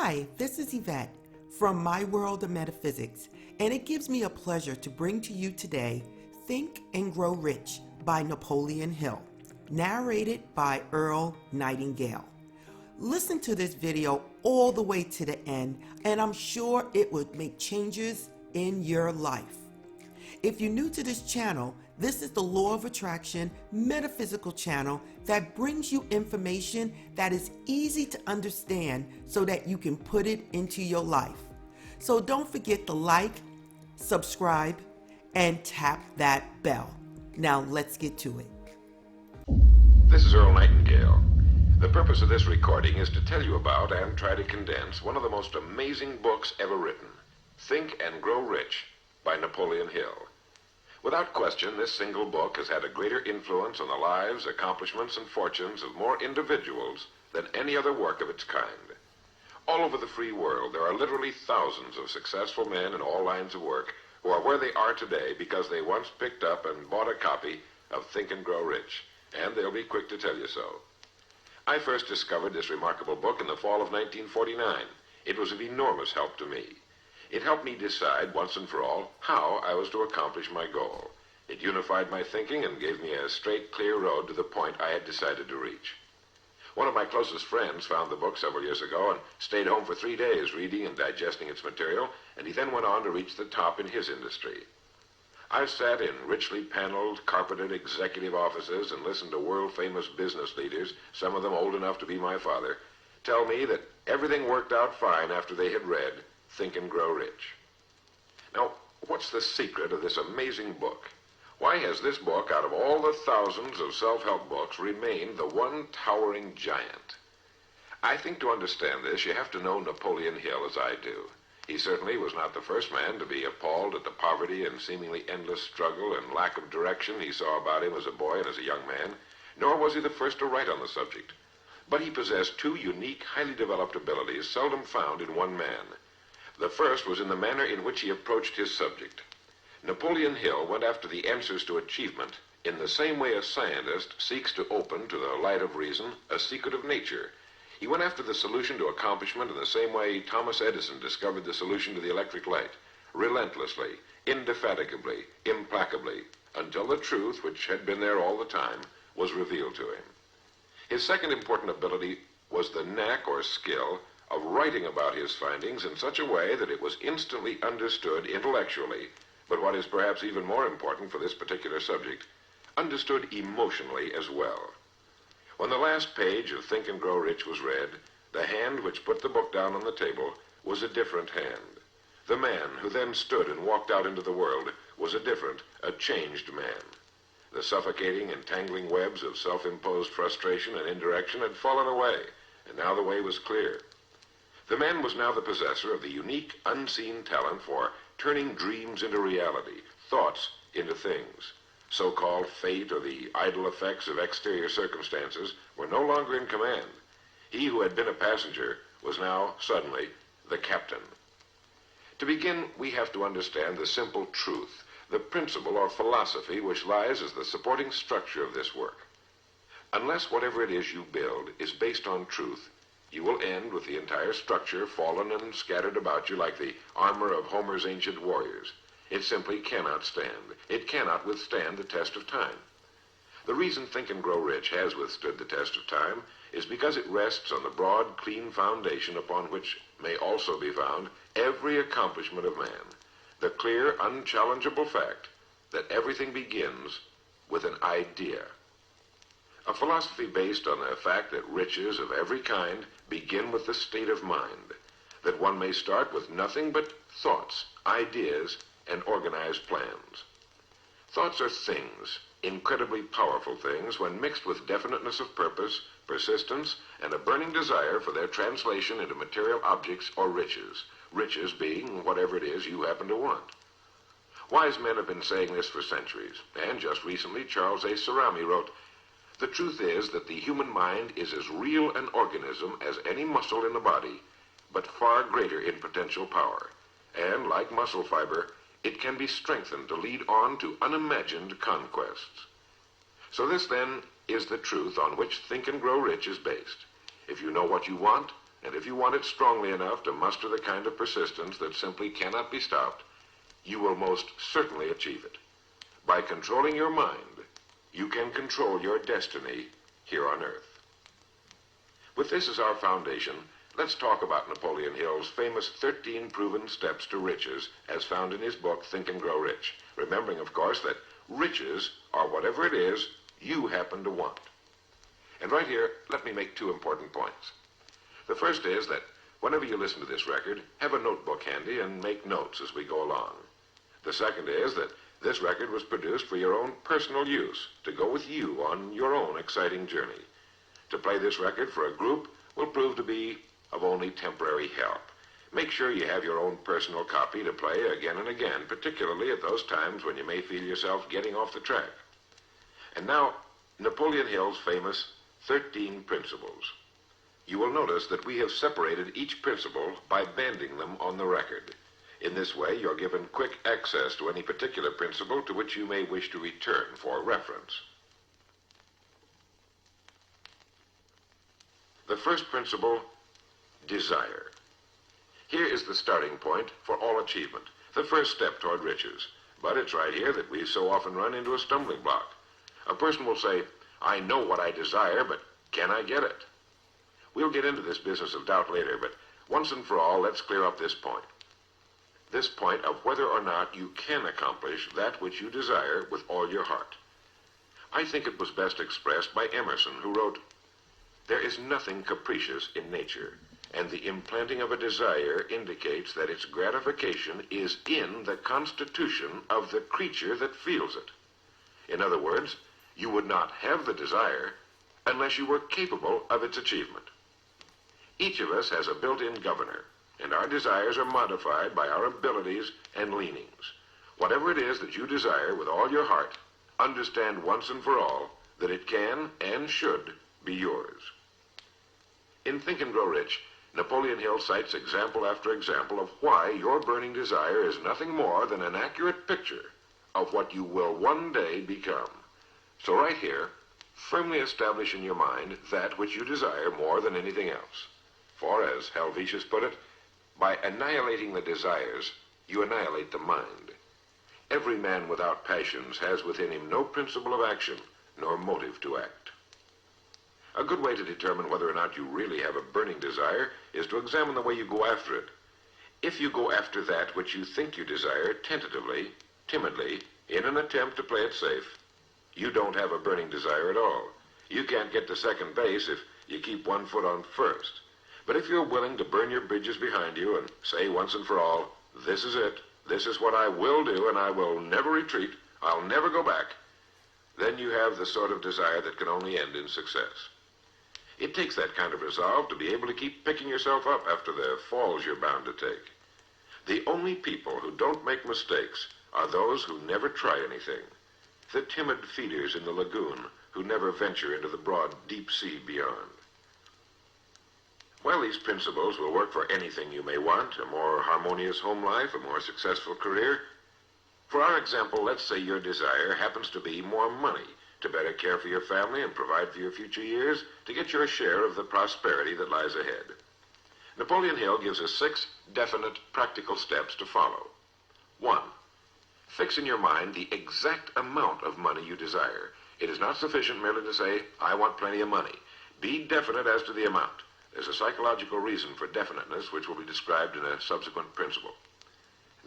Hi, this is Eyvette from My World of Metaphysics, and it gives me a pleasure to bring to you today Think and Grow Rich by Napoleon Hill, narrated by Earl Nightingale. Listen to this video all the way to the end, and I'm sure it would make changes in your life. If you're new to this channel, this is the Law of Attraction Metaphysical channel that brings you information that is easy to understand so that you can put it into your life. So don't forget to like, subscribe, and tap that bell. Now let's get to it. This is Earl Nightingale. The purpose of this recording is to tell you about and try to condense one of the most amazing books ever written, Think and Grow Rich by Napoleon Hill. Without question, this single book has had a greater influence on the lives, accomplishments, and fortunes of more individuals than any other work of its kind. All over the free world, there are literally thousands of successful men in all lines of work who are where they are today because they once picked up and bought a copy of Think and Grow Rich, and they'll be quick to tell you so. I first discovered this remarkable book in the fall of 1949. It was of enormous help to me. It helped me decide once and for all how I was to accomplish my goal. It unified my thinking and gave me a straight, clear road to the point I had decided to reach. One of my closest friends found the book several years ago and stayed home for 3 days reading and digesting its material, and he then went on to reach the top in his industry. I've sat in richly paneled, carpeted executive offices and listened to world-famous business leaders, some of them old enough to be my father, tell me that everything worked out fine after they had read Think and Grow Rich. Now, what's the secret of this amazing book? Why has this book, out of all the thousands of self-help books, remained the one towering giant? I think to understand this, you have to know Napoleon Hill as I do. He certainly was not the first man to be appalled at the poverty and seemingly endless struggle and lack of direction he saw about him as a boy and as a young man, nor was he the first to write on the subject. But he possessed two unique, highly developed abilities seldom found in one man. The first was in the manner in which he approached his subject. Napoleon Hill went after the answers to achievement in the same way a scientist seeks to open to the light of reason a secret of nature. He went after the solution to accomplishment in the same way Thomas Edison discovered the solution to the electric light, relentlessly, indefatigably, implacably, until the truth, which had been there all the time, was revealed to him. His second important ability was the knack or skill of writing about his findings in such a way that it was instantly understood intellectually, but what is perhaps even more important for this particular subject, understood emotionally as well. When the last page of Think and Grow Rich was read, the hand which put the book down on the table was a different hand. The man who then stood and walked out into the world was a different, a changed man. The suffocating, entangling webs of self-imposed frustration and indirection had fallen away, and now the way was clear. The man was now the possessor of the unique, unseen talent for turning dreams into reality, thoughts into things. So-called fate or the idle effects of exterior circumstances were no longer in command. He who had been a passenger was now, suddenly, the captain. To begin, we have to understand the simple truth, the principle or philosophy which lies as the supporting structure of this work. Unless whatever it is you build is based on truth, you will end with the entire structure fallen and scattered about you like the armor of Homer's ancient warriors. It simply cannot stand. It cannot withstand the test of time. The reason Think and Grow Rich has withstood the test of time is because it rests on the broad, clean foundation upon which may also be found every accomplishment of man, the clear, unchallengeable fact that everything begins with an idea. A philosophy based on the fact that riches of every kind begin with the state of mind, that one may start with nothing but thoughts, ideas, and organized plans. Thoughts are things, incredibly powerful things, when mixed with definiteness of purpose, persistence, and a burning desire for their translation into material objects or riches, riches being whatever it is you happen to want. Wise men have been saying this for centuries, and just recently Charles A. Cerami wrote, "The truth is that the human mind is as real an organism as any muscle in the body, but far greater in potential power, and like muscle fiber, it can be strengthened to lead on to unimagined conquests." So this, then, is the truth on which Think and Grow Rich is based. If you know what you want, And if you want it strongly enough to muster the kind of persistence that simply cannot be stopped, you will most certainly achieve it. By controlling your mind, you can control your destiny here on Earth. With this as our foundation, let's talk about Napoleon Hill's famous 13 proven steps to riches as found in his book, Think and Grow Rich. Remembering, of course, that riches are whatever it is you happen to want. And right here, let me make 2 important points. The first is that whenever you listen to this record, have a notebook handy and make notes as we go along. The second is that this record was produced for your own personal use, to go with you on your own exciting journey. To play this record for a group will prove to be of only temporary help. Make sure you have your own personal copy to play again and again, particularly at those times when you may feel yourself getting off the track. And now, Napoleon Hill's famous 13 principles. You will notice that we have separated each principle by banding them on the record. In this way, you're given quick access to any particular principle to which you may wish to return for reference. The first principle, desire. Here is the starting point for all achievement, the first step toward riches. But it's right here that we so often run into a stumbling block. A person will say, I know what I desire, but can I get it? We'll get into this business of doubt later, but once and for all, let's clear up this point. This point of whether or not you can accomplish that which you desire with all your heart. I think it was best expressed by Emerson, who wrote, there is nothing capricious in nature, and the implanting of a desire indicates that its gratification is in the constitution of the creature that feels it. In other words, you would not have the desire unless you were capable of its achievement. Each of us has a built-in governor, and our desires are modified by our abilities and leanings. Whatever it is that you desire with all your heart, understand once and for all that it can and should be yours. In Think and Grow Rich, Napoleon Hill cites example after example of why your burning desire is nothing more than an accurate picture of what you will one day become. So right here, firmly establish in your mind that which you desire more than anything else. For, as Helvetius put it, by annihilating the desires, you annihilate the mind. Every man without passions has within him no principle of action, nor motive to act. A good way to determine whether or not you really have a burning desire is to examine the way you go after it. If you go after that which you think you desire tentatively, timidly, in an attempt to play it safe, you don't have a burning desire at all. You can't get to second base if you keep one foot on first. But if you're willing to burn your bridges behind you and say once and for all, this is it, this is what I will do, and I will never retreat, I'll never go back, then you have the sort of desire that can only end in success. It takes that kind of resolve to be able to keep picking yourself up after the falls you're bound to take. The only people who don't make mistakes are those who never try anything. The timid feeders in the lagoon who never venture into the broad deep sea beyond. While these principles will work for anything you may want, a more harmonious home life, a more successful career, for our example, let's say your desire happens to be more money, to better care for your family and provide for your future years, to get your share of the prosperity that lies ahead. Napoleon Hill gives us 6 definite, practical steps to follow. 1. Fix in your mind the exact amount of money you desire. It is not sufficient merely to say, I want plenty of money. Be definite as to the amount. There's a psychological reason for definiteness, which will be described in a subsequent principle.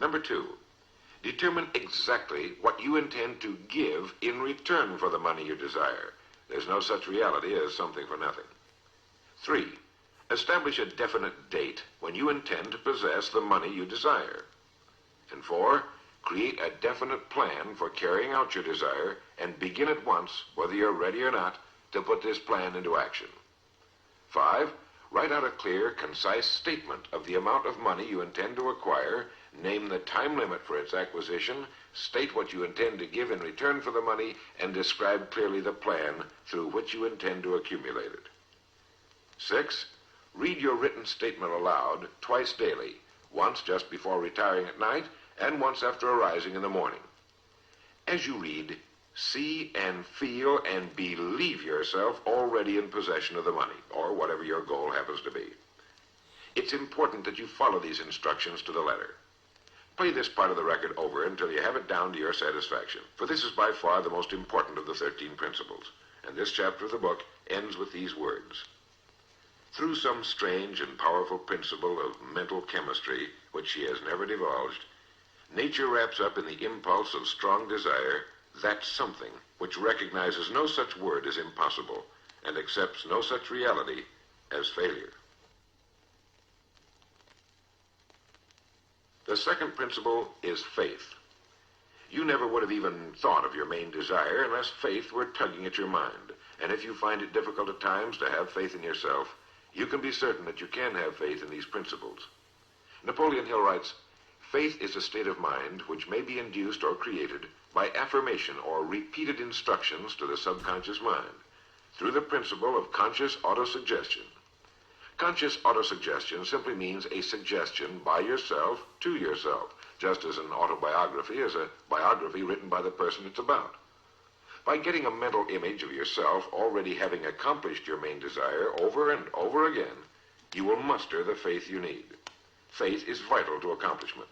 Number 2, determine exactly what you intend to give in return for the money you desire. There's no such reality as something for nothing. 3, establish a definite date when you intend to possess the money you desire. And 4, create a definite plan for carrying out your desire and begin at once, whether you're ready or not, to put this plan into action. 5, write out a clear, concise statement of the amount of money you intend to acquire, name the time limit for its acquisition, state what you intend to give in return for the money, and describe clearly the plan through which you intend to accumulate it. 6, read your written statement aloud twice daily, once just before retiring at night and once after arising in the morning. As you read, see and feel and believe yourself already in possession of the money, or whatever your goal happens to be. It's important that you follow these instructions to the letter. Play this part of the record over until you have it down to your satisfaction, for this is by far the most important of the 13 principles, and this chapter of the book ends with these words. Through some strange and powerful principle of mental chemistry, which she has never divulged, nature wraps up in the impulse of strong desire that something which recognizes no such word as impossible and accepts no such reality as failure. The second principle is faith. You never would have even thought of your main desire unless faith were tugging at your mind. And if you find it difficult at times to have faith in yourself, you can be certain that you can have faith in these principles. Napoleon Hill writes, "Faith is a state of mind which may be induced or created by affirmation or repeated instructions to the subconscious mind through the principle of conscious autosuggestion. Conscious autosuggestion simply means a suggestion by yourself to yourself, just as an autobiography is a biography written by the person it's about. By getting a mental image of yourself already having accomplished your main desire over and over again, you will muster the faith you need. Faith is vital to accomplishment.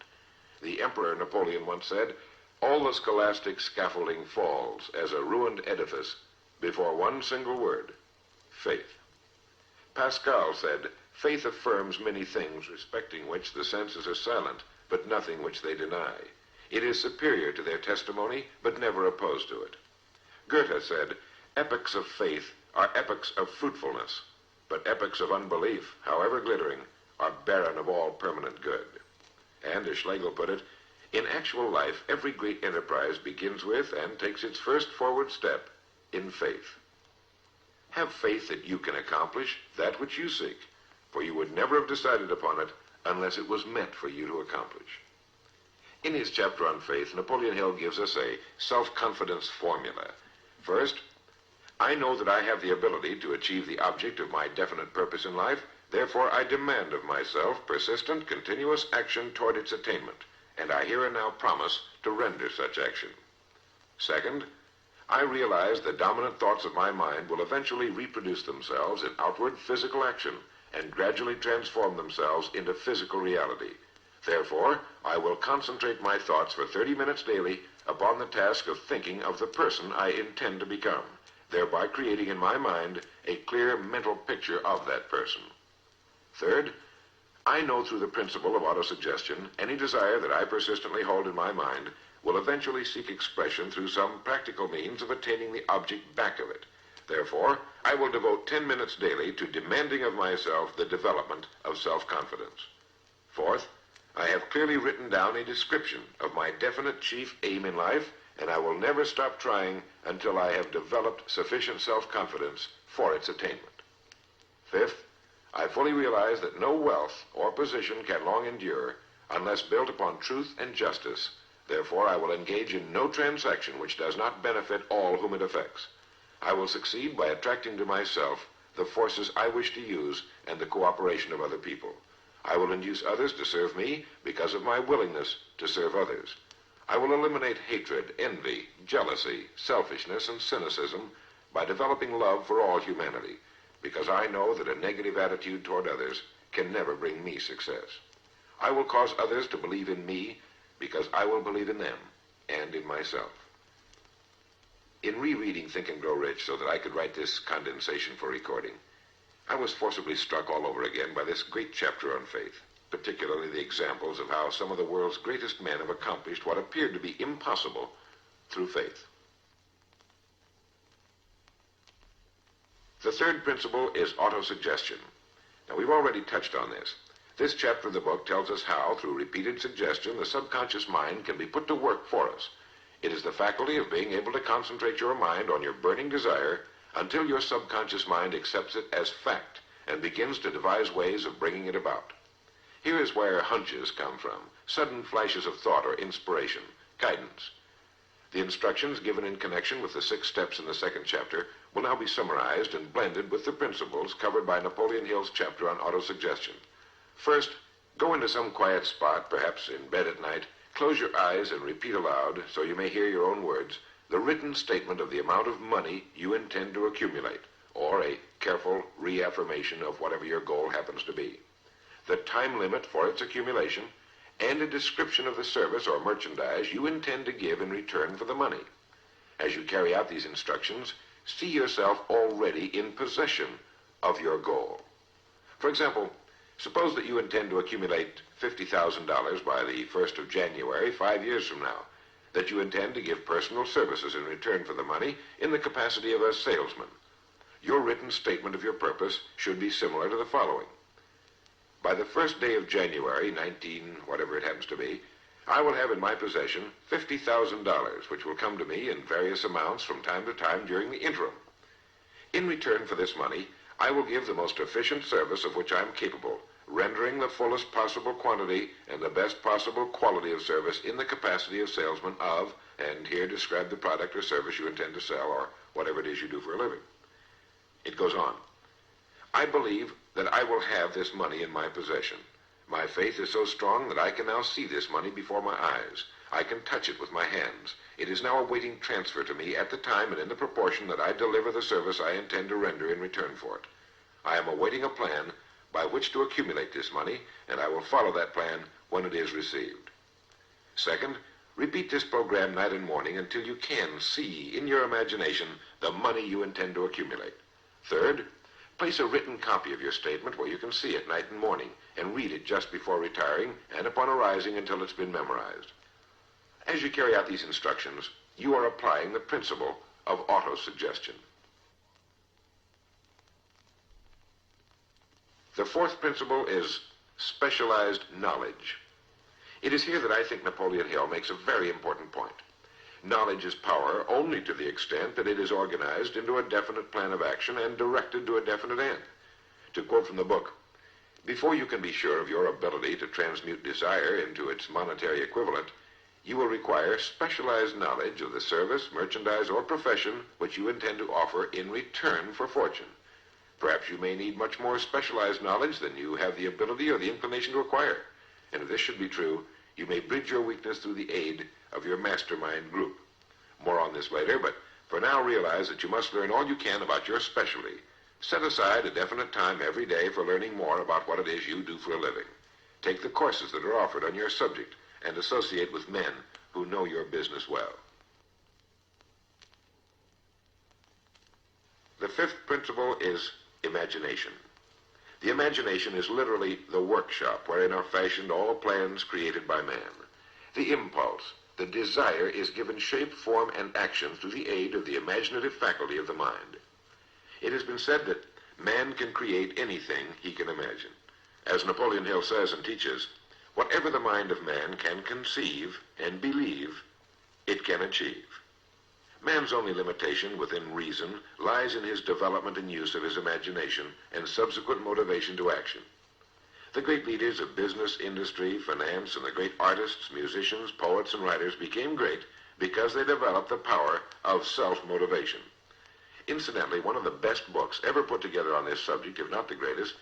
The Emperor Napoleon once said, 'All the scholastic scaffolding falls as a ruined edifice before one single word, faith.' Pascal said, 'Faith affirms many things respecting which the senses are silent, but nothing which they deny. It is superior to their testimony, but never opposed to it.' Goethe said, 'Epochs of faith are epochs of fruitfulness, but epochs of unbelief, however glittering, are barren of all permanent good.' And as Schlegel put it, 'In actual life, every great enterprise begins with and takes its first forward step in faith.' Have faith that you can accomplish that which you seek, for you would never have decided upon it unless it was meant for you to accomplish." In his chapter on faith, Napoleon Hill gives us a self-confidence formula. First, "I know that I have the ability to achieve the object of my definite purpose in life, therefore I demand of myself persistent, continuous action toward its attainment, and I here and now promise to render such action. Second, I realize the dominant thoughts of my mind will eventually reproduce themselves in outward physical action and gradually transform themselves into physical reality. Therefore, I will concentrate my thoughts for 30 minutes daily upon the task of thinking of the person I intend to become, thereby creating in my mind a clear mental picture of that person. Third, I know through the principle of autosuggestion any desire that I persistently hold in my mind will eventually seek expression through some practical means of attaining the object back of it. Therefore, I will devote 10 minutes daily to demanding of myself the development of self-confidence. Fourth, I have clearly written down a description of my definite chief aim in life, and I will never stop trying until I have developed sufficient self-confidence for its attainment. Fifth, I fully realize that no wealth or position can long endure unless built upon truth and justice. Therefore, I will engage in no transaction which does not benefit all whom it affects. I will succeed by attracting to myself the forces I wish to use and the cooperation of other people. I will induce others to serve me because of my willingness to serve others. I will eliminate hatred, envy, jealousy, selfishness, and cynicism by developing love for all humanity, because I know that a negative attitude toward others can never bring me success. I will cause others to believe in me because I will believe in them and in myself." In rereading Think and Grow Rich so that I could write this condensation for recording, I was forcibly struck all over again by this great chapter on faith, particularly the examples of how some of the world's greatest men have accomplished what appeared to be impossible through faith. The third principle is autosuggestion. Now, we've already touched on this. This chapter of the book tells us how, through repeated suggestion, the subconscious mind can be put to work for us. It is the faculty of being able to concentrate your mind on your burning desire until your subconscious mind accepts it as fact and begins to devise ways of bringing it about. Here is where hunches come from, sudden flashes of thought or inspiration, guidance. The instructions given in connection with the 6 steps in the second chapter will now be summarized and blended with the principles covered by Napoleon Hill's chapter on autosuggestion. First, go into some quiet spot, perhaps in bed at night, close your eyes and repeat aloud, so you may hear your own words, the written statement of the amount of money you intend to accumulate, or a careful reaffirmation of whatever your goal happens to be. the time limit for its accumulation, and a description of the service or merchandise you intend to give in return for the money. As you carry out these instructions, see yourself already in possession of your goal. For example, suppose that you intend to accumulate $50,000 by the 1st of January, 5 years from now, that you intend to give personal services in return for the money in the capacity of a salesman. Your written statement of your purpose should be similar to the following. By the 1st day of January, 19, whatever it happens to be, I will have in my possession $50,000, which will come to me in various amounts from time to time during the interim. In return for this money, I will give the most efficient service of which I am capable, rendering the fullest possible quantity and the best possible quality of service in the capacity of salesman of, and here describe the product or service you intend to sell or whatever it is you do for a living. It goes on. I believe that I will have this money in my possession. My faith is so strong that I can now see this money before my eyes. I can touch it with my hands. It is now awaiting transfer to me at the time and in the proportion that I deliver the service I intend to render in return for it. I am awaiting a plan by which to accumulate this money, and I will follow that plan when it is received. Second, repeat this program night and morning until you can see in your imagination the money you intend to accumulate. Third, place a written copy of your statement where you can see it night and morning and read it just before retiring and upon arising until it's been memorized. As you carry out these instructions, you are applying the principle of autosuggestion. The fourth principle is specialized knowledge. It is here that I think Napoleon Hill makes a very important point. Knowledge is power only to the extent that it is organized into a definite plan of action and directed to a definite end. To quote from the book, before you can be sure of your ability to transmute desire into its monetary equivalent, you will require specialized knowledge of the service, merchandise, or profession which you intend to offer in return for fortune. Perhaps you may need much more specialized knowledge than you have the ability or the inclination to acquire. And if this should be true, you may bridge your weakness through the aid of your Mastermind group. More on this later, but for now realize that you must learn all you can about your specialty. Set aside a definite time every day for learning more about what it is you do for a living. Take the courses that are offered on your subject and associate with men who know your business well. The fifth principle is imagination. The imagination is literally the workshop wherein are fashioned all plans created by man. The impulse, the desire, is given shape, form, and action through the aid of the imaginative faculty of the mind. It has been said that man can create anything he can imagine. As Napoleon Hill says and teaches, whatever the mind of man can conceive and believe, it can achieve. Man's only limitation within reason lies in his development and use of his imagination and subsequent motivation to action. The great leaders of business, industry, finance, and the great artists, musicians, poets, and writers became great because they developed the power of self-motivation. Incidentally, one of the best books ever put together on this subject, if not the greatest,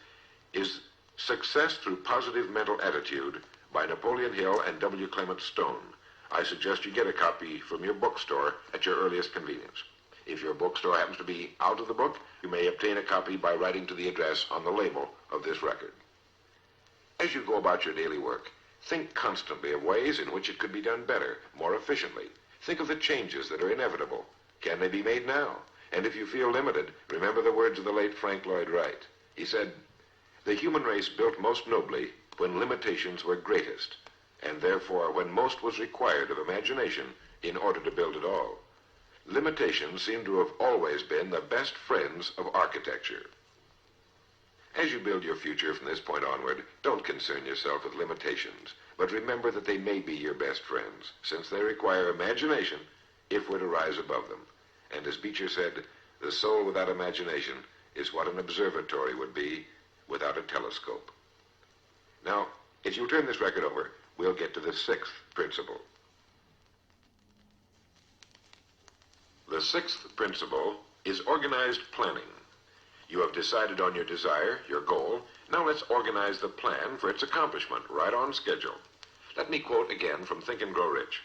is Success Through Positive Mental Attitude by Napoleon Hill and W. Clement Stone. I suggest you get a copy from your bookstore at your earliest convenience. If your bookstore happens to be out of the book, you may obtain a copy by writing to the address on the label of this record. As you go about your daily work, think constantly of ways in which it could be done better, more efficiently. Think of the changes that are inevitable. Can they be made now? And if you feel limited, remember the words of the late Frank Lloyd Wright. He said, "The human race built most nobly when limitations were greatest, and therefore when most was required of imagination in order to build it all. Limitations seem to have always been the best friends of architecture." As you build your future from this point onward, don't concern yourself with limitations, but remember that they may be your best friends, since they require imagination if we're to rise above them. And as Beecher said, the soul without imagination is what an observatory would be without a telescope. Now, if you'll turn this record over, we'll get to the sixth principle. The sixth principle is organized planning. You have decided on your desire, your goal. Now let's organize the plan for its accomplishment, right on schedule. Let me quote again from Think and Grow Rich.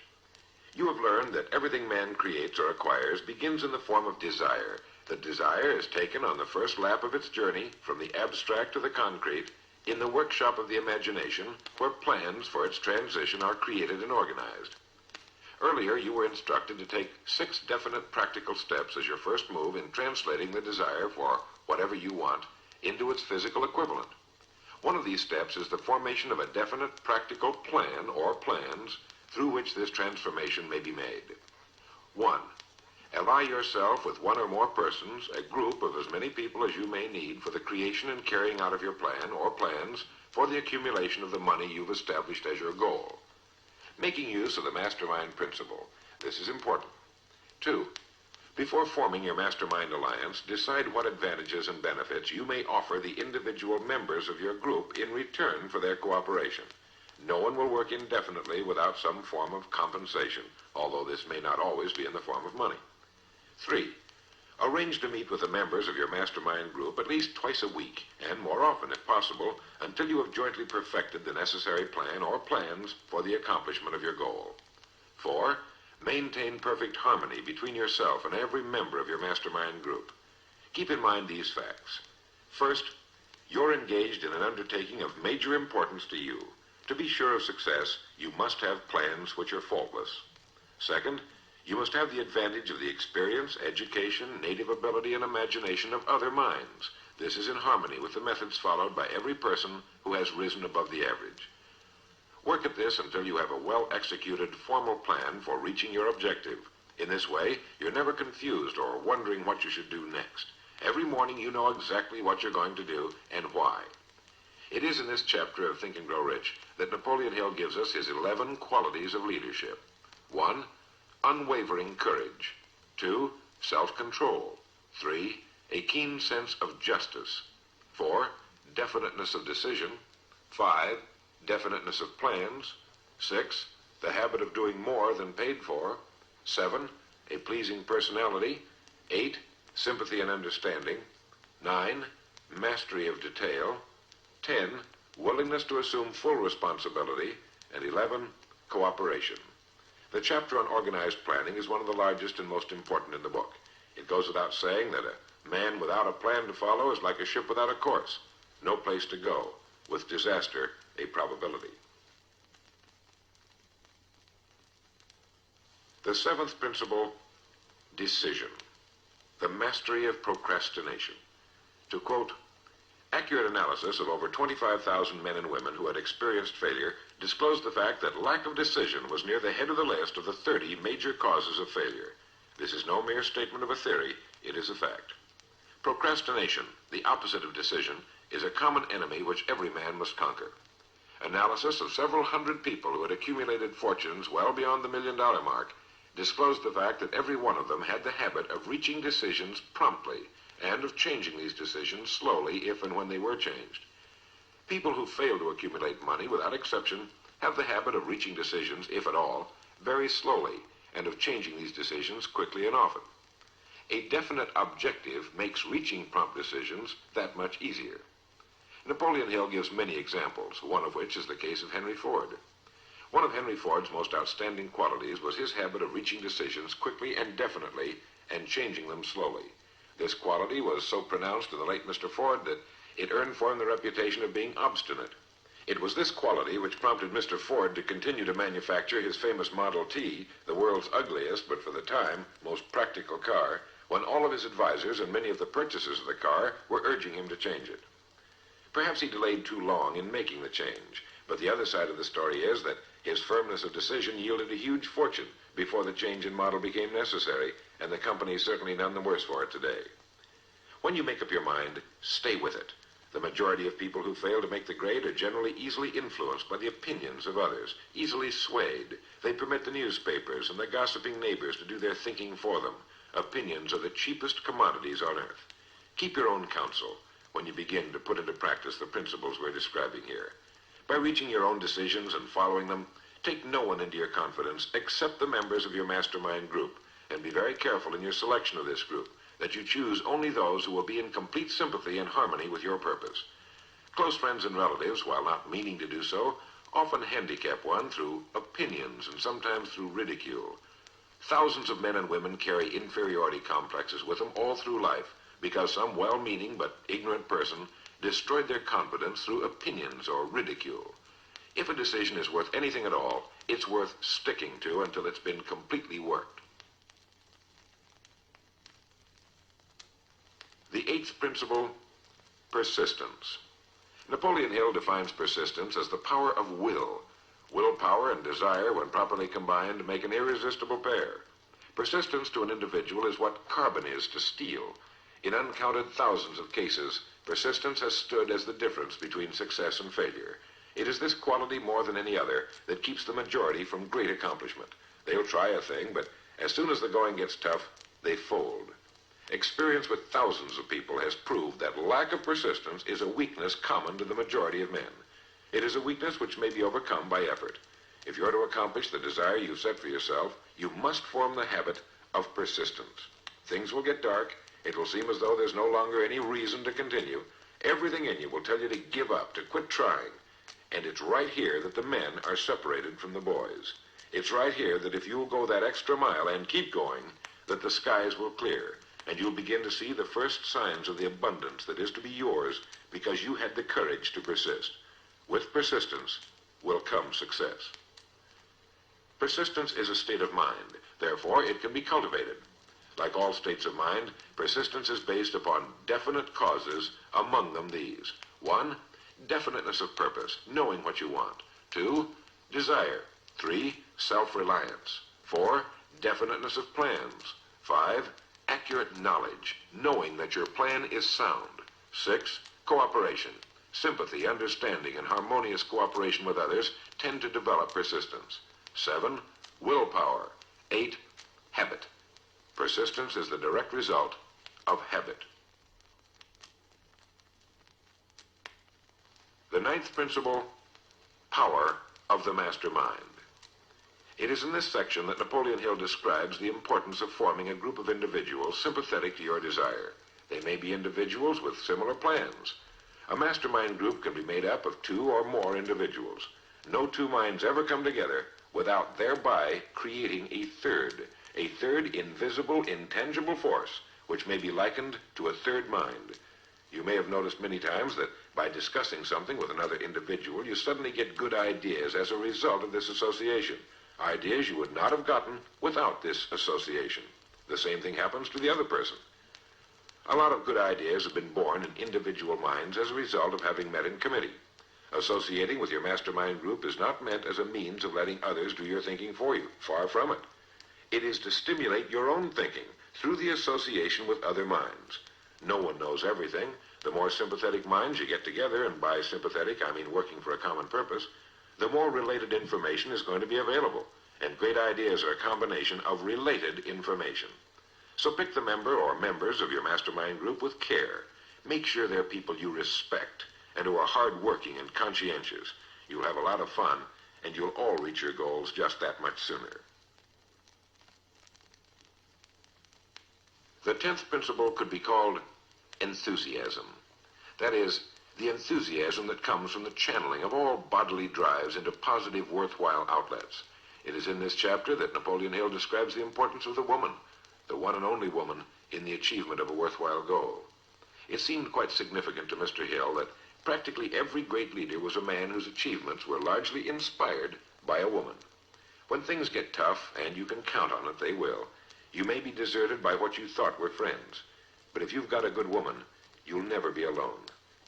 You have learned that everything man creates or acquires begins in the form of desire. The desire is taken on the first lap of its journey from the abstract to the concrete in the workshop of the imagination, where plans for its transition are created and organized. Earlier, you were instructed to take 6 definite practical steps as your first move in translating the desire for whatever you want into its physical equivalent. One of these steps is the formation of a definite practical plan or plans through which this transformation may be made. 1. Ally yourself with one or more persons, a group of as many people as you may need for the creation and carrying out of your plan or plans for the accumulation of the money you've established as your goal. Making use of the Mastermind principle. This is important. 2. Before forming your Mastermind alliance, decide what advantages and benefits you may offer the individual members of your group in return for their cooperation. No one will work indefinitely without some form of compensation, although this may not always be in the form of money. 3. Arrange to meet with the members of your Mastermind group at least twice a week, and more often if possible, until you have jointly perfected the necessary plan or plans for the accomplishment of your goal. 4. Maintain perfect harmony between yourself and every member of your Mastermind group. Keep in mind these facts. First, you're engaged in an undertaking of major importance to you. To be sure of success, you must have plans which are faultless. Second, you must have the advantage of the experience, education, native ability, and imagination of other minds. This is in harmony with the methods followed by every person who has risen above the average. Work at this until you have a well-executed, formal plan for reaching your objective. In this way, you're never confused or wondering what you should do next. Every morning you know exactly what you're going to do and why. It is in this chapter of Think and Grow Rich that Napoleon Hill gives us his 11 qualities of leadership. 1. Unwavering courage. 2. Self-control. 3. A keen sense of justice. 4. Definiteness of decision. 5. Definiteness of plans. 6. The habit of doing more than paid for. 7. A pleasing personality. 8. Sympathy and understanding. 9. Mastery of detail. 10. Willingness to assume full responsibility. And 11. Cooperation. The chapter on organized planning is one of the largest and most important in the book. It goes without saying that a man without a plan to follow is like a ship without a course. No place to go, with disaster a probability. The 7th principle, decision. The mastery of procrastination. To quote, accurate analysis of over 25,000 men and women who had experienced failure disclosed the fact that lack of decision was near the head of the list of the 30 major causes of failure. This is no mere statement of a theory, it is a fact. Procrastination, the opposite of decision, is a common enemy which every man must conquer. Analysis of several hundred people who had accumulated fortunes well beyond the $1 million mark disclosed the fact that every one of them had the habit of reaching decisions promptly and of changing these decisions slowly if and when they were changed. People who fail to accumulate money, without exception, have the habit of reaching decisions, if at all, very slowly, and of changing these decisions quickly and often. A definite objective makes reaching prompt decisions that much easier. Napoleon Hill gives many examples, one of which is the case of Henry Ford. One of Henry Ford's most outstanding qualities was his habit of reaching decisions quickly and definitely and changing them slowly. This quality was so pronounced in the late Mr. Ford that it earned for him the reputation of being obstinate. It was this quality which prompted Mr. Ford to continue to manufacture his famous Model T, the world's ugliest, but for the time, most practical car, when all of his advisors and many of the purchasers of the car were urging him to change it. Perhaps he delayed too long in making the change, but the other side of the story is that his firmness of decision yielded a huge fortune before the change in model became necessary, and the company is certainly none the worse for it today. When you make up your mind, stay with it. The majority of people who fail to make the grade are generally easily influenced by the opinions of others, easily swayed. They permit the newspapers and the gossiping neighbors to do their thinking for them. Opinions are the cheapest commodities on earth. Keep your own counsel when you begin to put into practice the principles we're describing here. By reaching your own decisions and following them, take no one into your confidence except the members of your mastermind group, and be very careful in your selection of this group, that you choose only those who will be in complete sympathy and harmony with your purpose. Close friends and relatives, while not meaning to do so, often handicap one through opinions and sometimes through ridicule. Thousands of men and women carry inferiority complexes with them all through life because some well-meaning but ignorant person destroyed their confidence through opinions or ridicule. If a decision is worth anything at all, it's worth sticking to until it's been completely worked. The eighth principle, persistence. Napoleon Hill defines persistence as the power of will. Willpower and desire, when properly combined, make an irresistible pair. Persistence to an individual is what carbon is to steel. In uncounted thousands of cases, persistence has stood as the difference between success and failure. It is this quality more than any other that keeps the majority from great accomplishment. They'll try a thing, but as soon as the going gets tough, they fold. Experience with thousands of people has proved that lack of persistence is a weakness common to the majority of men. It is a weakness which may be overcome by effort. If you're to accomplish the desire you've set for yourself, you must form the habit of persistence. Things will get dark. It will seem as though there's no longer any reason to continue. Everything in you will tell you to give up, to quit trying. And it's right here that the men are separated from the boys. It's right here that if you'll go that extra mile and keep going, that the skies will clear, and you'll begin to see the first signs of the abundance that is to be yours because you had the courage to persist. With persistence will come success. Persistence is a state of mind. Therefore, it can be cultivated. Like all states of mind, persistence is based upon definite causes, among them these. 1, definiteness of purpose, knowing what you want. 2, desire. 3, self-reliance. 4, definiteness of plans. 5, accurate knowledge, knowing that your plan is sound. 6, cooperation. Sympathy, understanding, and harmonious cooperation with others tend to develop persistence. 7, willpower. 8, habit. Persistence is the direct result of habit. The ninth principle, power of the mastermind. It is in this section that Napoleon Hill describes the importance of forming a group of individuals sympathetic to your desire. They may be individuals with similar plans. A mastermind group can be made up of 2 or more individuals. No 2 minds ever come together without thereby creating a third invisible, intangible force, which may be likened to a third mind. You may have noticed many times that by discussing something with another individual, you suddenly get good ideas as a result of this association. Ideas you would not have gotten without this association. The same thing happens to the other person. A lot of good ideas have been born in individual minds as a result of having met in committee. Associating with your mastermind group is not meant as a means of letting others do your thinking for you. Far from it. It is to stimulate your own thinking through the association with other minds. No one knows everything. The more sympathetic minds you get together, and by sympathetic I mean working for a common purpose, the more related information is going to be available. And great ideas are a combination of related information. So pick the member or members of your mastermind group with care. Make sure they're people you respect and who are hard-working and conscientious. You'll have a lot of fun, and you'll all reach your goals just that much sooner. The 10th principle could be called enthusiasm. That is, the enthusiasm that comes from the channeling of all bodily drives into positive, worthwhile outlets. It is in this chapter that Napoleon Hill describes the importance of the woman, the one and only woman, in the achievement of a worthwhile goal. It seemed quite significant to Mr. Hill that practically every great leader was a man whose achievements were largely inspired by a woman. When things get tough, and you can count on it, they will, you may be deserted by what you thought were friends. But if you've got a good woman, you'll never be alone.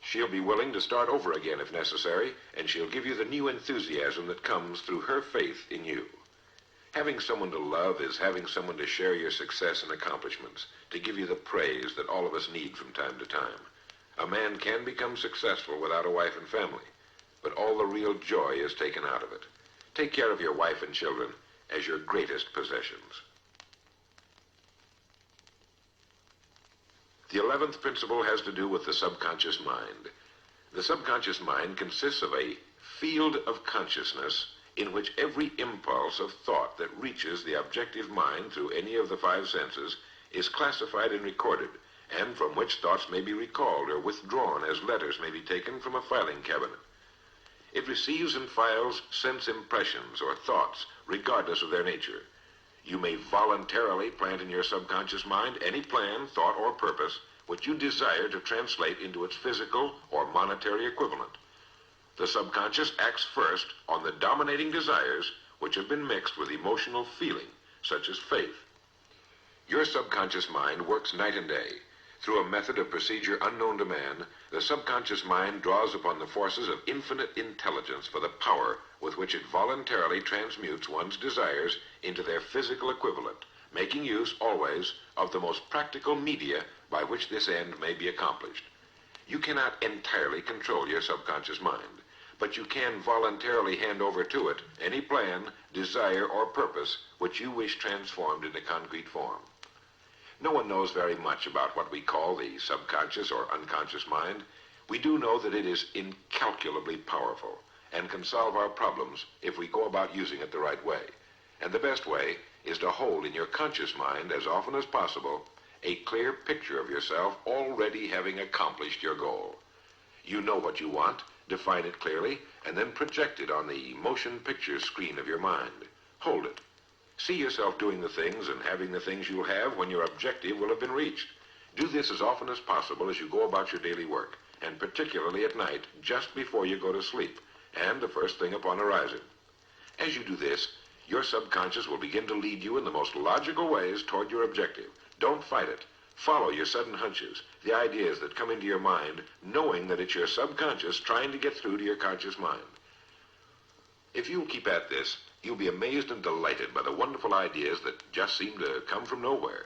She'll be willing to start over again if necessary, and she'll give you the new enthusiasm that comes through her faith in you. Having someone to love is having someone to share your success and accomplishments, to give you the praise that all of us need from time to time. A man can become successful without a wife and family, but all the real joy is taken out of it. Take care of your wife and children as your greatest possessions. The 11th principle has to do with the subconscious mind. The subconscious mind consists of a field of consciousness in which every impulse of thought that reaches the objective mind through any of the 5 senses is classified and recorded, and from which thoughts may be recalled or withdrawn as letters may be taken from a filing cabinet. It receives and files sense impressions or thoughts regardless of their nature. You may voluntarily plant in your subconscious mind any plan, thought, or purpose which you desire to translate into its physical or monetary equivalent. The subconscious acts first on the dominating desires which have been mixed with emotional feeling, such as faith. Your subconscious mind works night and day. Through a method of procedure unknown to man, the subconscious mind draws upon the forces of infinite intelligence for the power with which it voluntarily transmutes one's desires into their physical equivalent, making use always of the most practical media by which this end may be accomplished. You cannot entirely control your subconscious mind, but you can voluntarily hand over to it any plan, desire, or purpose which you wish transformed into concrete form. No one knows very much about what we call the subconscious or unconscious mind. We do know that it is incalculably powerful and can solve our problems if we go about using it the right way. And the best way is to hold in your conscious mind as often as possible a clear picture of yourself already having accomplished your goal. You know what you want, define it clearly, and then project it on the motion picture screen of your mind. Hold it. See yourself doing the things and having the things you'll have when your objective will have been reached. Do this as often as possible as you go about your daily work, and particularly at night, just before you go to sleep, and the first thing upon arising. As you do this, your subconscious will begin to lead you in the most logical ways toward your objective. Don't fight it. Follow your sudden hunches, the ideas that come into your mind, knowing that it's your subconscious trying to get through to your conscious mind. If you'll keep at this, you'll be amazed and delighted by the wonderful ideas that just seem to come from nowhere.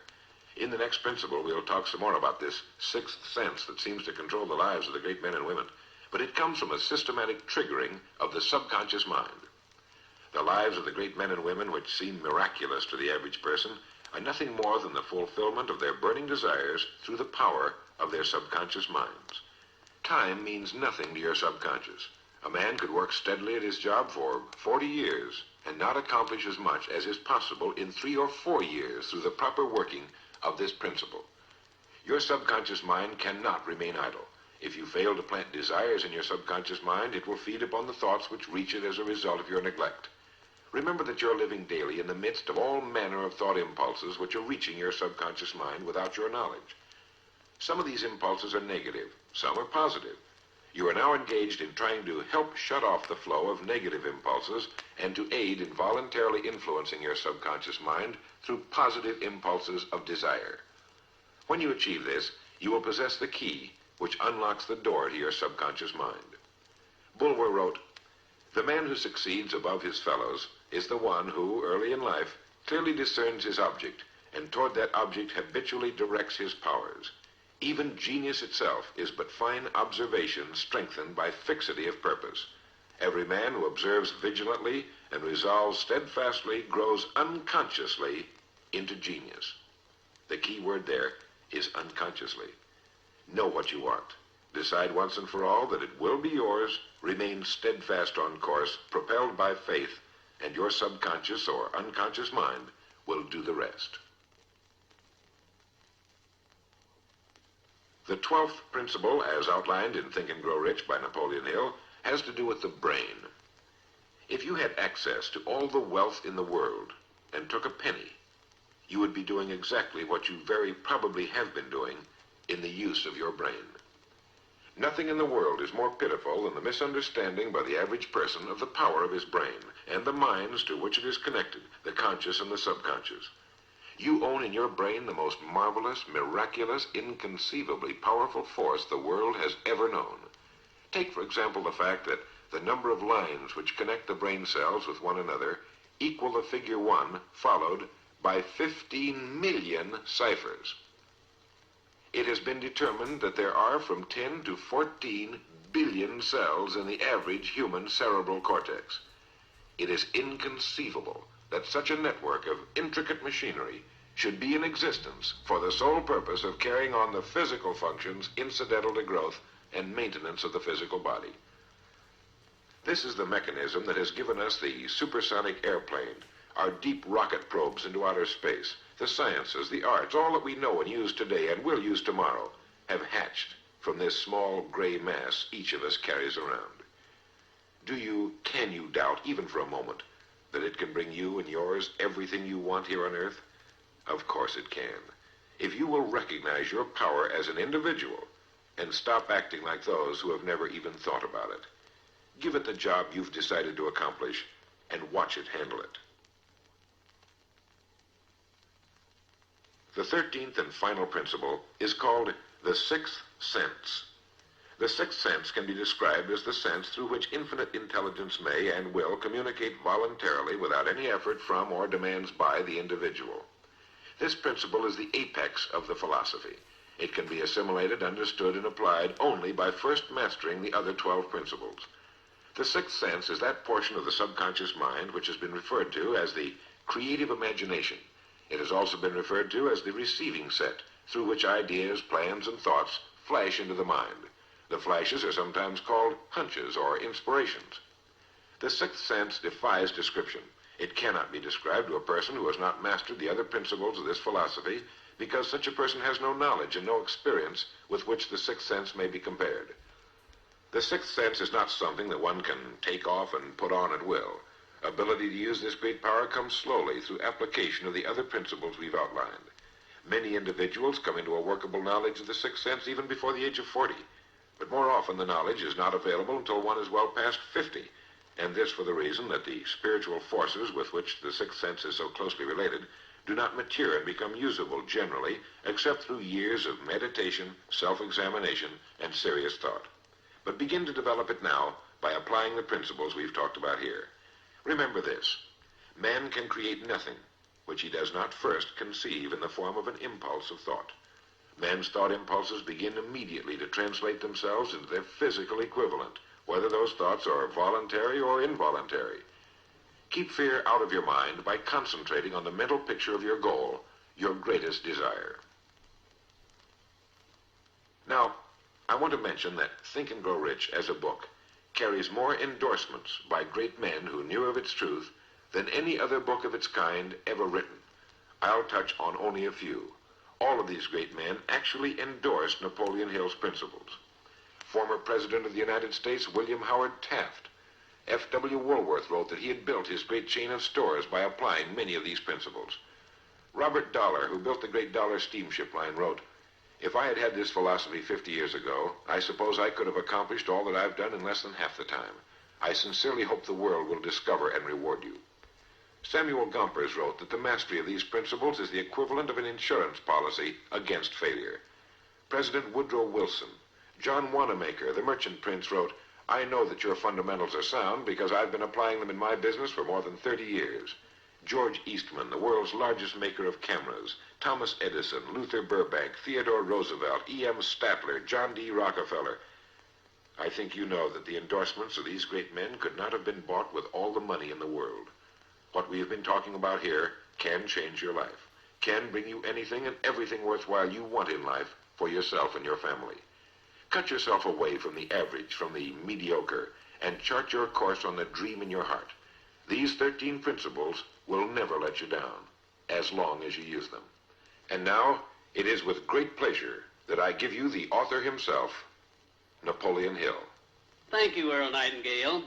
In the next principle, we'll talk some more about this sixth sense that seems to control the lives of the great men and women, but it comes from a systematic triggering of the subconscious mind. The lives of the great men and women, which seem miraculous to the average person, are nothing more than the fulfillment of their burning desires through the power of their subconscious minds. Time means nothing to your subconscious. A man could work steadily at his job for 40 years and not accomplish as much as is possible in 3 or 4 years through the proper working of this principle. Your subconscious mind cannot remain idle. If you fail to plant desires in your subconscious mind, it will feed upon the thoughts which reach it as a result of your neglect. Remember that you're living daily in the midst of all manner of thought impulses which are reaching your subconscious mind without your knowledge. Some of these impulses are negative, some are positive. You are now engaged in trying to help shut off the flow of negative impulses and to aid in voluntarily influencing your subconscious mind through positive impulses of desire. When you achieve this, you will possess the key which unlocks the door to your subconscious mind. Bulwer wrote, "The man who succeeds above his fellows is the one who, early in life, clearly discerns his object, and toward that object habitually directs his powers. Even genius itself is but fine observation strengthened by fixity of purpose. Every man who observes vigilantly and resolves steadfastly grows unconsciously into genius." The key word there is unconsciously. Know what you want. Decide once and for all that it will be yours. Remain steadfast on course, propelled by faith, and your subconscious or unconscious mind will do the rest. The 12th principle, as outlined in Think and Grow Rich by Napoleon Hill, has to do with the brain. If you had access to all the wealth in the world and took a penny, you would be doing exactly what you very probably have been doing in the use of your brain. Nothing in the world is more pitiful than the misunderstanding by the average person of the power of his brain and the minds to which it is connected, the conscious and the subconscious. You own in your brain the most marvelous, miraculous, inconceivably powerful force the world has ever known. Take, for example, the fact that the number of lines which connect the brain cells with one another equal the figure 1 followed by 15 million ciphers. It has been determined that there are from 10 to 14 billion cells in the average human cerebral cortex. It is inconceivable that such a network of intricate machinery should be in existence for the sole purpose of carrying on the physical functions incidental to growth and maintenance of the physical body. This is the mechanism that has given us the supersonic airplane, our deep rocket probes into outer space, the sciences, the arts, all that we know and use today and will use tomorrow, have hatched from this small gray mass each of us carries around. Can you doubt, even for a moment, that it can bring you and yours everything you want here on Earth? Of course it can. if you will recognize your power as an individual and stop acting like those who have never even thought about it. Give it the job you've decided to accomplish and watch it handle it. The 13th and final principle is called the sixth sense. The sixth sense can be described as the sense through which infinite intelligence may and will communicate voluntarily without any effort from or demands by the individual. This principle is the apex of the philosophy. It can be assimilated, understood, and applied only by first mastering the other 12 principles. The sixth sense is that portion of the subconscious mind which has been referred to as the creative imagination. It has also been referred to as the receiving set, through which ideas, plans, and thoughts flash into the mind. The flashes are sometimes called hunches or inspirations. The sixth sense defies description. It cannot be described to a person who has not mastered the other principles of this philosophy, because such a person has no knowledge and no experience with which the sixth sense may be compared. The sixth sense is not something that one can take off and put on at will. Ability to use this great power comes slowly through application of the other principles we've outlined. Many individuals come into a workable knowledge of the sixth sense even before the age of 40, but more often the knowledge is not available until one is well past 50, and this for the reason that the spiritual forces with which the sixth sense is so closely related do not mature and become usable generally except through years of meditation, self-examination, and serious thought. But begin to develop it now by applying the principles we've talked about here. Remember this: man can create nothing which he does not first conceive in the form of an impulse of thought. Man's thought impulses begin immediately to translate themselves into their physical equivalent, whether those thoughts are voluntary or involuntary. Keep fear out of your mind by concentrating on the mental picture of your goal, your greatest desire. Now, I want to mention that Think and Grow Rich as a book carries more endorsements by great men who knew of its truth than any other book of its kind ever written. I'll touch on only a few. All of these great men actually endorsed Napoleon Hill's principles. Former President of the United States William Howard Taft. F.W. Woolworth wrote that he had built his great chain of stores by applying many of these principles. Robert Dollar, who built the great Dollar steamship line, wrote, "If I had had this philosophy 50 years ago, I suppose I could have accomplished all that I've done in less than half the time. I sincerely hope the world will discover and reward you." Samuel Gompers wrote that the mastery of these principles is the equivalent of an insurance policy against failure. President Woodrow Wilson. John Wanamaker, the merchant prince, wrote, "I know that your fundamentals are sound because I've been applying them in my business for more than 30 years. George Eastman, the world's largest maker of cameras, Thomas Edison, Luther Burbank, Theodore Roosevelt, E.M. Statler, John D. Rockefeller. I think you know that the endorsements of these great men could not have been bought with all the money in the world. What we have been talking about here can change your life, can bring you anything and everything worthwhile you want in life for yourself and your family. Cut yourself away from the average, from the mediocre, and chart your course on the dream in your heart. These 13 principles will never let you down, as long as you use them. And now, it is with great pleasure that I give you the author himself, Napoleon Hill. Thank you, Earl Nightingale.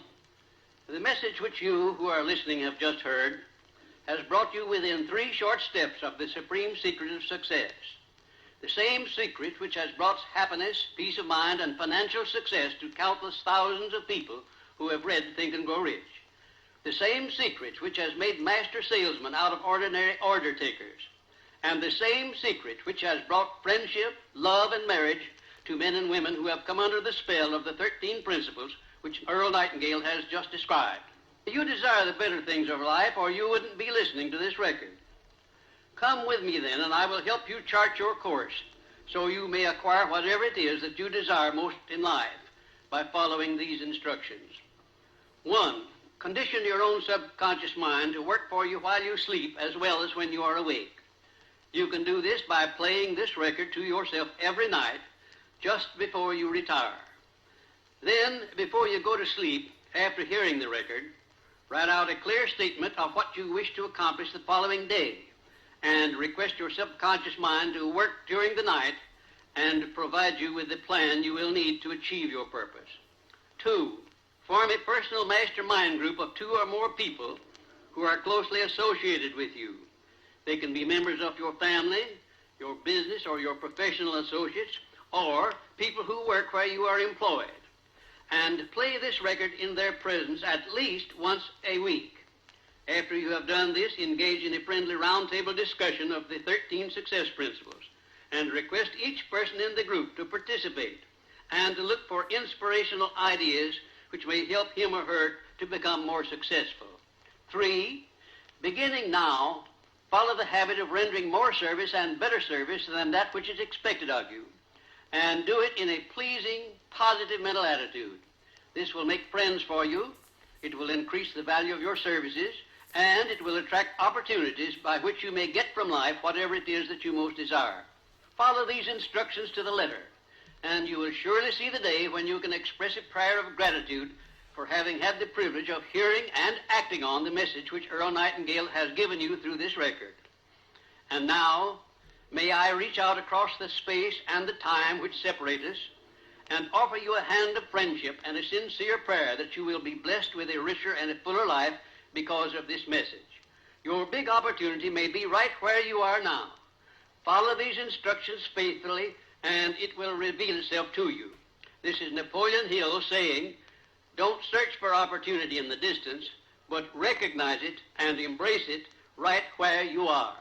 The message which you who are listening have just heard has brought you within 3 short steps of the supreme secret of success. The same secret which has brought happiness, peace of mind, and financial success to countless thousands of people who have read Think and Grow Rich. The same secret which has made master salesmen out of ordinary order takers. And the same secret which has brought friendship, love, and marriage to men and women who have come under the spell of the 13 principles which Earl Nightingale has just described. You desire the better things of life, or you wouldn't be listening to this record. Come with me then, and I will help you chart your course so you may acquire whatever it is that you desire most in life by following these instructions. 1. Condition your own subconscious mind to work for you while you sleep as well as when you are awake. You can do this by playing this record to yourself every night just before you retire. Then, before you go to sleep, after hearing the record, write out a clear statement of what you wish to accomplish the following day, and request your subconscious mind to work during the night and provide you with the plan you will need to achieve your purpose. 2. Form a personal mastermind group of 2 or more people who are closely associated with you. They can be members of your family, your business or your professional associates, or people who work where you are employed, and play this record in their presence at least once a week. After you have done this, engage in a friendly roundtable discussion of the 13 success principles, and request each person in the group to participate and to look for inspirational ideas which may help him or her to become more successful. 3, beginning now, follow the habit of rendering more service and better service than that which is expected of you, and do it in a pleasing, positive mental attitude. This will make friends for you, it will increase the value of your services, and it will attract opportunities by which you may get from life whatever it is that you most desire. Follow these instructions to the letter, and you will surely see the day when you can express a prayer of gratitude for having had the privilege of hearing and acting on the message which Earl Nightingale has given you through this record. And now, may I reach out across the space and the time which separate us and offer you a hand of friendship and a sincere prayer that you will be blessed with a richer and a fuller life because of this message. Your big opportunity may be right where you are now. Follow these instructions faithfully, and it will reveal itself to you. This is Napoleon Hill saying, don't search for opportunity in the distance, but recognize it and embrace it right where you are.